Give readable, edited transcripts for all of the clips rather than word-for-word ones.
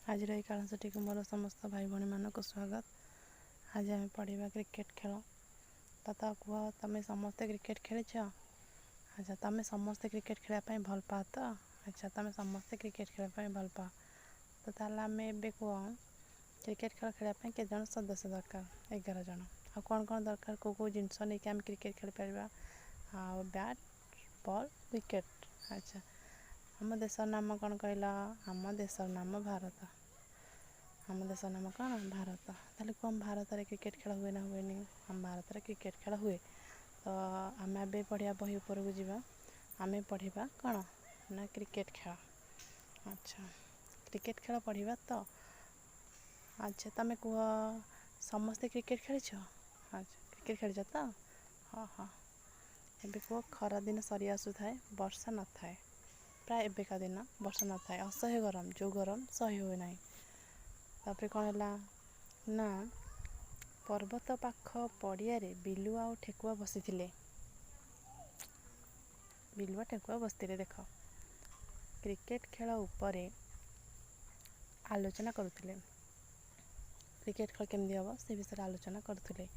आज कालसटी को मोर समस्त भाई भौणी मानक स्वागत। आज आम पढ़ा क्रिकेट खेल। तो कह तुम समस्ते क्रिकेट खेलीच? अच्छा, तुम समस्ते क्रिकेट खेलने भल पा तो? अच्छा, तुम समस्ते क्रिकेट खेलने भल पा तो ताल आम ए कह क्रिकेट खेल खेलने के जन सदस्य दरकार? 11 जन। आ कौन कौन दरकार, कौ जिनस नहीं आम क्रिकेट खेल पार? Bat, ball, wicket. अच्छा, आम देशर नाम कौन कहला? आम देशर नाम भारत। आम देशर नाम कौन? भारत। ताले कौन भारत में क्रिकेट खेल हुए ना हुए? हम भारत में क्रिकेट खेल हुए। तो आम ए पढ़ा बही उपर को जावा। आम पढ़ा कौन ना क्रिकेट खेल। अच्छा, क्रिकेट खेल पढ़ा तो? अच्छा, तुम कह समस्ते क्रिकेट खेलीच? अच्छा, क्रिकेट खेलीच तो? हाँ हाँ। एबे कह खरा दिन सरी आसु थाए, वर्षा न थाए। प्राय एबेका दिन वर्षा न थाए, असह्य गरम, जो गरम सही हुए ना। तापर कौन है ना पर्वत पाख पड़िया बिलुआ और ठेकुआ बसी थिले। बिलुआ ठेकुआ बसते देख क्रिकेट खेल उपरे आलोचना करुले। क्रिकेट खेल केमती हम से विषय आलोचना करुले।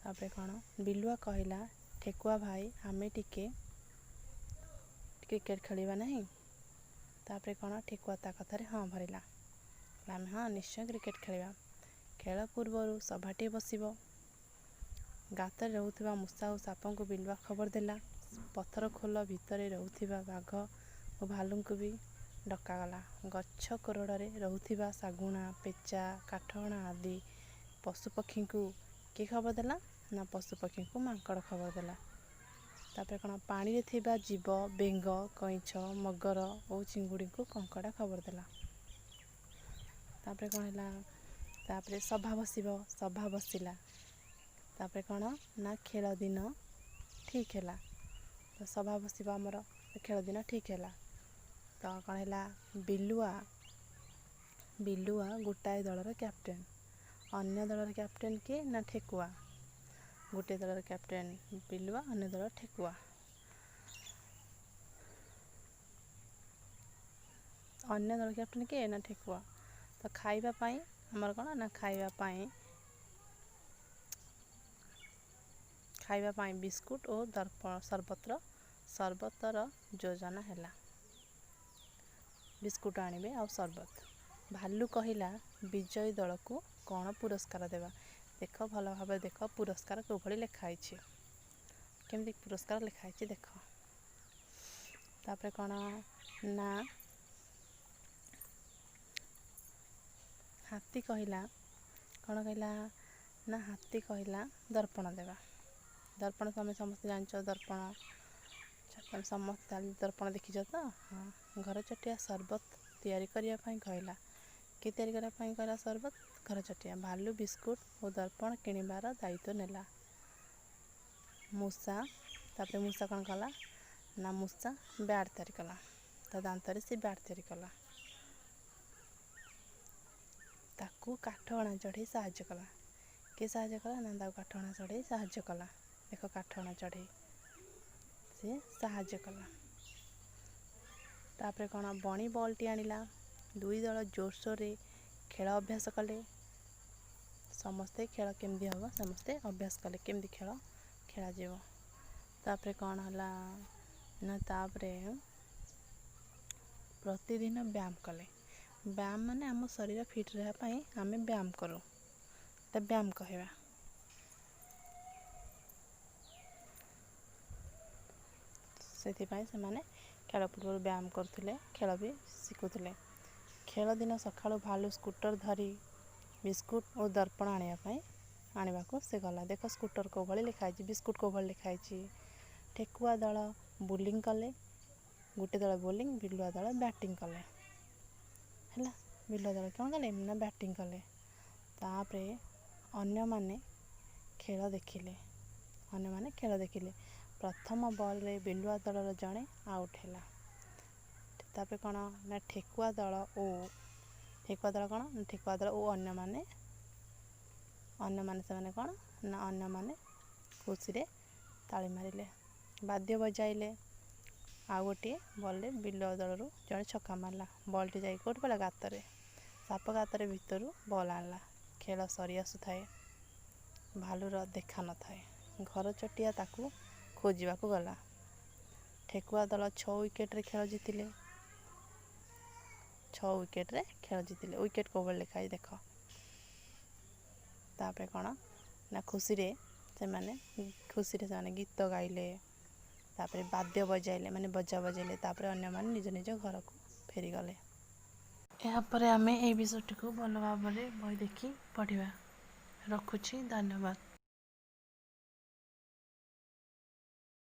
तापर कौन बिलुआ कहला, ठेकुआ भाई आमे टिके क्रिकेट खेलिबा नहीं? तापर कौन ठेकुआ ता कथारे हाँ भरला। आम हाँ निश्चय क्रिकेट खेलिबा। खेल पूर्वर सभाटे बसिबो। गातर रोहुथिबा मूषा और साप को बिलुआ खबर देला। पत्थर खोल भितर रोहुथिबा बाघ और भालू को भी डकागला। गछ कोरड़े रोहुथिबा सागुणा, पेचा, काठहणा आदि पशुपक्षी को किए खबर देला? ना पशुपक्षी को मांकड़ खबर देला। तापर कौन पानी रे थिबा जीव, बेंग, कईछ, मगर और चिंगुड़ी को कंकड़ा खबर देला। तापर कौन है तापर सभा बसिबो। सभा बसिला। तापर कौन ना खेल दिन ठीक है। तो सभा बसिबा आमर खेल दिन ठीक है। तो कौन है बिलुआ गोटाए दलर कैप्टेन। अन्य दलर कैप्टेन किए ना ठेकुआ। गोटे दलर कैप्टेन बिलुआ, अन्य दलर ठेकुआ। अन्य दल कैप्टेन किए ना ठेकुआ। तो खाइबा पाई हमर कौन ना खाइबा पाई बिस्कुट और दर्पण सरबतर योजना है। बिस्कुट आनिबे और सरबत। भालू कहला, विजयी दल को कौन पुरस्कार देवा? देख भल भाव देख पुरस्कार को भली लिखाई। केमती पुरस्कार लिखाई देख। तापर कौन ना हाथी कहला, कौन कहला ना हाथी कहला दर्पण देवा। दर्पण तुम समस्त जान दर्पण। तुम समस्त दर्पण देखीच तो? हाँ। घर चटिया सरबत तैयारी करने कहला। कि तैयारी करने कहला सरबत? घर चटिया। भालू बिस्कुट और दर्पण किणवार दायित्व नेला। मूषा, तापर मूषा कौन कला ना मूषा बैट तैयारी कला। ता दांतर से बैट तैयारी कला। ताकू काठहणा चढ़े साहाय्य कला। किए साहाय्य कला ना ताकू काठहणा चढ़े साहाय्य कला। देख काठहणा चढ़े से साहाय्य कला। तापर कौन बणी बॉल टी आनिला। दुई दल जोरसोर खेल अभ्यास कले। समस्ते खेल केमती हम समस्ते अभ्यास कले केमती खेल खेला जीव। तापर कौन है ना तापर प्रतिदिन व्यायाम कले। व्यायाम माने आम शरीर फिट रहापाई आम व्यायाम करूँ। तो व्यायाम कहवा। से खेल पूर्व व्यायाम करुले, खेल भी शिखुले। खेल दिन सका भालू स्कूटर धरी बिस्कुट और दर्पण आने को से गला। देख स्कूटर को भली लिखाई, बिस्कुट को भली लिखाई। ठेकुआ दल बोलिंग कले। गोटे दल बोलिंग, बिलुआ दल बैटिंग कले है। बिलुआ दल कौन कले ना बैटिंग कले। तापरे अन्य माने खेल देखिले। प्रथम बॉल रे बिलुआ दलर जड़े आउट है। तापर कौन ना ठेकुआ दल और अन्य माने से कौन ना अन्य माने खुशी रे ताली मारिले, वाद्य बजाइले। आ गोटे बॉल रे बिलुआ दलरू जड़े छक्का मारला। बॉल टी जाई कोट पड़ा गाତରେ। ସାପ ଗାତରେ ଭିତରୁ ବଲ୍ ଆଣିଲା। ଖେଳ ସରି ଆସୁଥାଏ। ଭାଲୁର ଦେଖା ନଥାଏ। ଘର ଚଟିଆ ତାକୁ ଖୋଜିବାକୁ ଗଲା। ଠେକୁଆ ଦଳ 6 ୱିକେଟ୍ରେ ଖେଳ ଜିତିଲେ। 6 ୱିକେଟ୍ରେ ଖେଳ ଜିତିଲେ। ୱିକେଟ୍ କୋଉଭଳି ଲେଖା ହେଇଛି ଦେଖ। ତାପରେ କ'ଣ ନା ଖୁସିରେ ସେମାନେ ଗୀତ ଗାଇଲେ। ତାପରେ ବାଦ୍ୟ ବଜାଇଲେ, ମାନେ ବଜା ବଜାଇଲେ। ତାପରେ ଅନ୍ୟମାନେ ନିଜ ନିଜ ଘରକୁ ଫେରିଗଲେ। ଏହାପରେ ଆମେ ଏହି ବିଷୟଟିକୁ ଭଲ ଭାବରେ ବହି ଦେଖି ପଢ଼ିବା। ରଖୁଛି, ଧନ୍ୟବାଦ।